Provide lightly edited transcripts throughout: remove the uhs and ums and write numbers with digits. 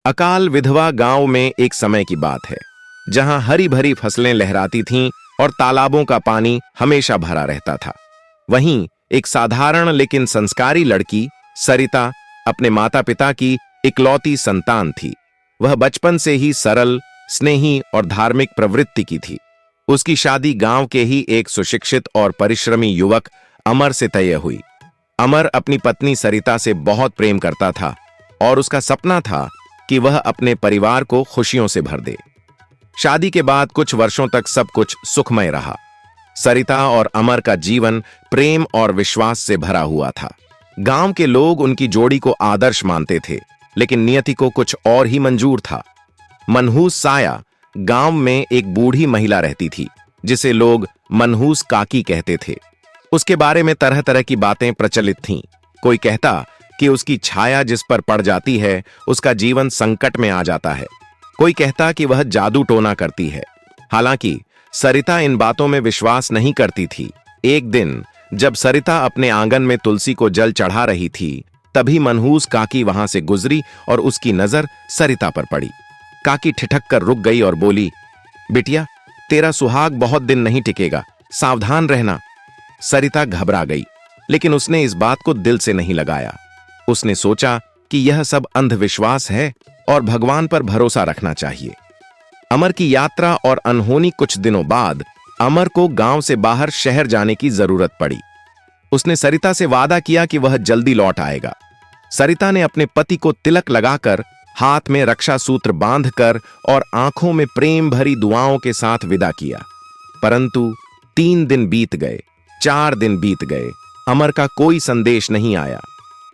अकाल विधवा गांव में एक समय की बात है, जहां हरी भरी फसलें लहराती थीं और तालाबों का पानी हमेशा भरा रहता था। वहीं एक साधारण लेकिन संस्कारी लड़की सरिता अपने माता पिता की इकलौती संतान थी। वह बचपन से ही सरल, स्नेही और धार्मिक प्रवृत्ति की थी। उसकी शादी गांव के ही एक सुशिक्षित और परिश्रमी युवक अमर से तय हुई। अमर अपनी पत्नी सरिता से बहुत प्रेम करता था और उसका सपना था कि वह अपने परिवार को खुशियों से भर दे। शादी के बाद कुछ वर्षों तक सब कुछ सुखमय रहा। सरिता और अमर का जीवन प्रेम और विश्वास से भरा हुआ था। गांव के लोग उनकी जोड़ी को आदर्श मानते थे, लेकिन नियति को कुछ और ही मंजूर था। मनहूस साया गांव में एक बूढ़ी महिला रहती थी, जिसे लोग मनहूस काकी कहते थे। उसके बारे में तरह तरह की बातें प्रचलित थीं। कोई कहता कि उसकी छाया जिस पर पड़ जाती है उसका जीवन संकट में आ जाता है। कोई कहता कि वह जादू टोना करती है। हालांकि सरिता इन बातों में विश्वास नहीं करती थी। एक दिन जब सरिता अपने आंगन में तुलसी को जल चढ़ा रही थी, तभी मनहूस काकी वहां से गुजरी और उसकी नजर सरिता पर पड़ी। काकी ठिठक कर रुक गई और बोली, बिटिया, तेरा सुहाग बहुत दिन नहीं टिकेगा, सावधान रहना। सरिता घबरा गई, लेकिन उसने इस बात को दिल से नहीं लगाया। उसने सोचा कि यह सब अंधविश्वास है और भगवान पर भरोसा रखना चाहिए। अमर की यात्रा और अनहोनी कुछ दिनों बाद अमर को गांव से बाहर शहर जाने की जरूरत पड़ी। उसने सरिता से वादा किया कि वह जल्दी लौट आएगा। सरिता ने अपने पति को तिलक लगाकर, हाथ में रक्षा सूत्र बांधकर और आंखों में प्रेम भरी दुआओं के साथ विदा किया। परंतु 3 दिन बीत गए, 4 दिन बीत गए, अमर का कोई संदेश नहीं आया।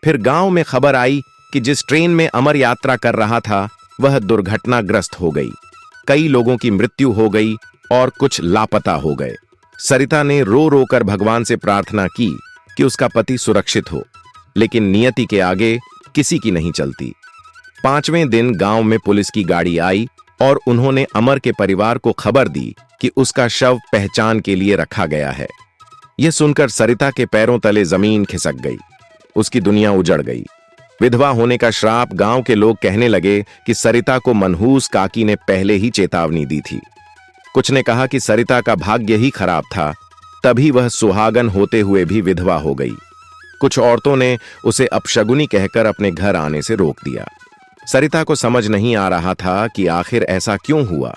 फिर गांव में खबर आई कि जिस ट्रेन में अमर यात्रा कर रहा था वह दुर्घटनाग्रस्त हो गई। कई लोगों की मृत्यु हो गई और कुछ लापता हो गए। सरिता ने रो रो कर भगवान से प्रार्थना की कि उसका पति सुरक्षित हो, लेकिन नियति के आगे किसी की नहीं चलती। 5वें दिन गांव में पुलिस की गाड़ी आई और उन्होंने अमर के परिवार को खबर दी कि उसका शव पहचान के लिए रखा गया है। यह सुनकर सरिता के पैरों तले जमीन खिसक गई। उसकी दुनिया उजड़ गई। विधवा होने का श्राप गांव के लोग कहने लगे कि सरिता को मनहूस काकी ने पहले ही चेतावनी दी थी। कुछ ने कहा कि सरिता का भाग्य ही खराब था, तभी वह सुहागन होते हुए भी विधवा हो गई। कुछ औरतों ने उसे अपशगुनी कहकर अपने घर आने से रोक दिया। सरिता को समझ नहीं आ रहा था कि आखिर ऐसा क्यों हुआ।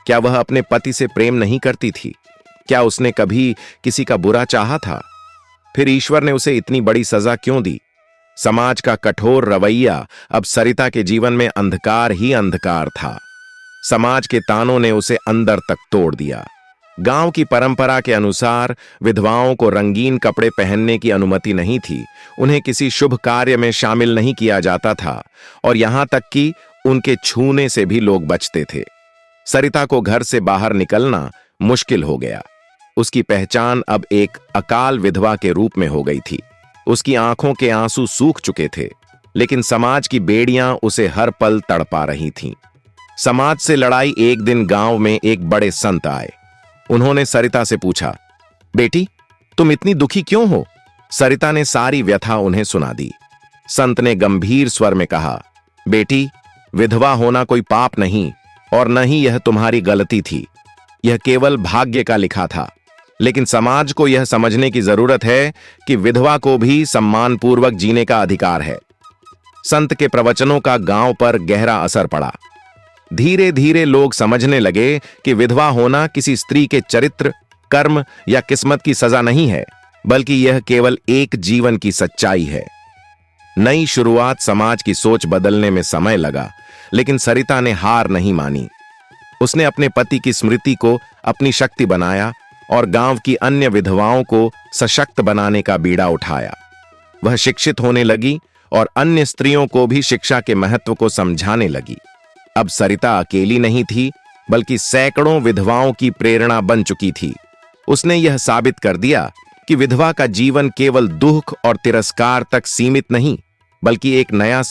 क्या वह अपने पति से प्रेम नहीं करती थी? क्या उसने कभी किसी का बुरा चाहा था? फिर ईश्वर ने उसे इतनी बड़ी सजा क्यों दी? समाज का कठोर रवैया अब सरिता के जीवन में अंधकार ही अंधकार था। समाज के तानों ने उसे अंदर तक तोड़ दिया। गांव की परंपरा के अनुसार विधवाओं को रंगीन कपड़े पहनने की अनुमति नहीं थी। उन्हें किसी शुभ कार्य में शामिल नहीं किया जाता था और यहां तक कि उनके छूने से भी लोग बचते थे। सरिता को घर से बाहर निकलना मुश्किल हो गया। उसकी पहचान अब एक अकाल विधवा के रूप में हो गई थी। उसकी आंखों के आंसू सूख चुके थे, लेकिन समाज की बेड़ियां उसे हर पल तड़पा रही थीं। समाज से लड़ाई। एक दिन गांव में एक बड़े संत आए। उन्होंने सरिता से पूछा, बेटी, तुम इतनी दुखी क्यों हो? सरिता ने सारी व्यथा उन्हें सुना दी। संत ने गंभीर स्वर में कहा, बेटी, विधवा होना कोई पाप नहीं और न ही यह तुम्हारी गलती थी। यह केवल भाग्य का लिखा था। लेकिन समाज को यह समझने की जरूरत है कि विधवा को भी सम्मानपूर्वक जीने का अधिकार है। संत के प्रवचनों का गांव पर गहरा असर पड़ा। धीरे धीरे लोग समझने लगे कि विधवा होना किसी स्त्री के चरित्र, कर्म या किस्मत की सजा नहीं है, बल्कि यह केवल एक जीवन की सच्चाई है। नई शुरुआत। समाज की सोच बदलने में समय लगा, लेकिन सरिता ने हार नहीं मानी। उसने अपने पति की स्मृति को अपनी शक्ति बनाया और गांव की अन्य विधवाओं को सशक्त बनाने का बीड़ा उठाया। वह शिक्षित होने लगी और अन्य स्त्रियों को भी शिक्षा के महत्व को समझाने लगी। अब सरिता अकेली नहीं थी, बल्कि सैकड़ों विधवाओं की प्रेरणा बन चुकी थी। उसने यह साबित कर दिया कि विधवा का जीवन केवल दुख और तिरस्कार तक सीमित नहीं, बल्कि एक नया